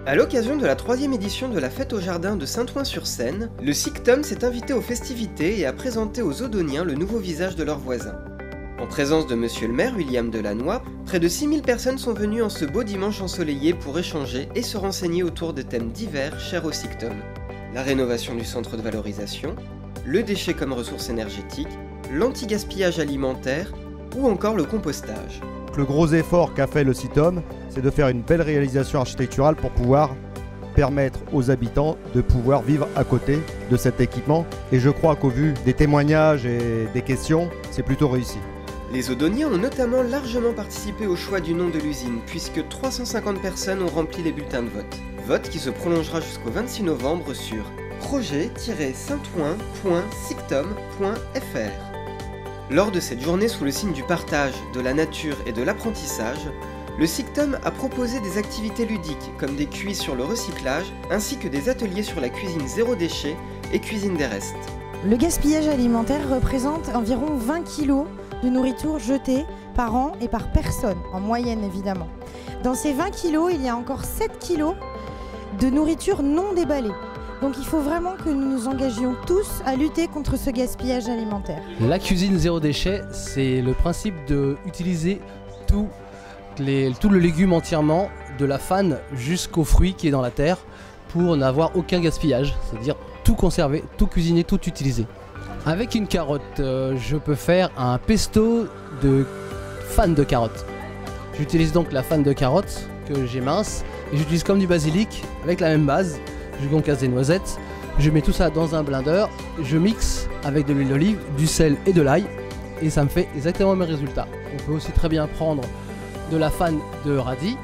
À l'occasion de la 3e édition de la Fête au Jardin de Saint-Ouen-sur-Seine, le SICTOM s'est invité aux festivités et a présenté aux Odoniens le nouveau visage de leurs voisins. En présence de monsieur le maire William Delannoy, près de 6000 personnes sont venues en ce beau dimanche ensoleillé pour échanger et se renseigner autour de thèmes divers chers au SICTOM. La rénovation du centre de valorisation, le déchet comme ressource énergétique, l'anti-gaspillage alimentaire ou encore le compostage. Le gros effort qu'a fait le SICTOM, c'est de faire une belle réalisation architecturale pour pouvoir permettre aux habitants de pouvoir vivre à côté de cet équipement. Et je crois qu'au vu des témoignages et des questions, c'est plutôt réussi. Les Odoniens ont notamment largement participé au choix du nom de l'usine, puisque 350 personnes ont rempli les bulletins de vote. Vote qui se prolongera jusqu'au 26 novembre sur projet-saintouin.sictom.fr. Lors de cette journée sous le signe du partage, de la nature et de l'apprentissage, le SICTOM a proposé des activités ludiques comme des quiz sur le recyclage ainsi que des ateliers sur la cuisine zéro déchet et cuisine des restes. Le gaspillage alimentaire représente environ 20 kg de nourriture jetée par an et par personne, en moyenne évidemment. Dans ces 20 kg, il y a encore 7 kg de nourriture non déballée. Donc il faut vraiment que nous nous engagions tous à lutter contre ce gaspillage alimentaire. La cuisine zéro déchet, c'est le principe d'utiliser tout le légume entièrement, de la fanne jusqu'au fruit qui est dans la terre, pour n'avoir aucun gaspillage, c'est-à-dire tout conserver, tout cuisiner, tout utiliser. Avec une carotte, je peux faire un pesto de fan de carotte. J'utilise donc la fan de carotte que j'émince et j'utilise comme du basilic avec la même base. Je concasse des noisettes, je mets tout ça dans un blender, je mixe avec de l'huile d'olive, du sel et de l'ail et ça me fait exactement le même résultat. On peut aussi très bien prendre de la fan de radis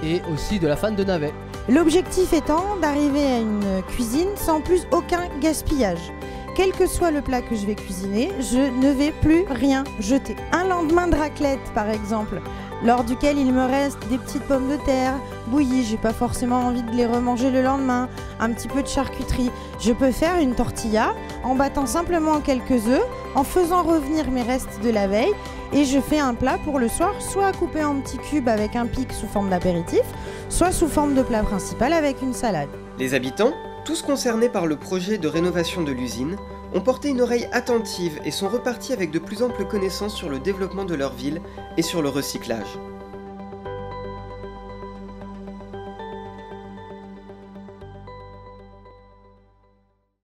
et aussi de la fan de navet. L'objectif étant d'arriver à une cuisine sans plus aucun gaspillage. Quel que soit le plat que je vais cuisiner, je ne vais plus rien jeter. Un lendemain de raclette par exemple, lors duquel il me reste des petites pommes de terre bouillies, j'ai pas forcément envie de les remanger le lendemain, un petit peu de charcuterie. Je peux faire une tortilla en battant simplement quelques œufs, en faisant revenir mes restes de la veille et je fais un plat pour le soir, soit coupé en petits cubes avec un pic sous forme d'apéritif, soit sous forme de plat principal avec une salade. Les habitants, tous concernés par le projet de rénovation de l'usine, ont porté une oreille attentive et sont repartis avec de plus amples connaissances sur le développement de leur ville et sur le recyclage.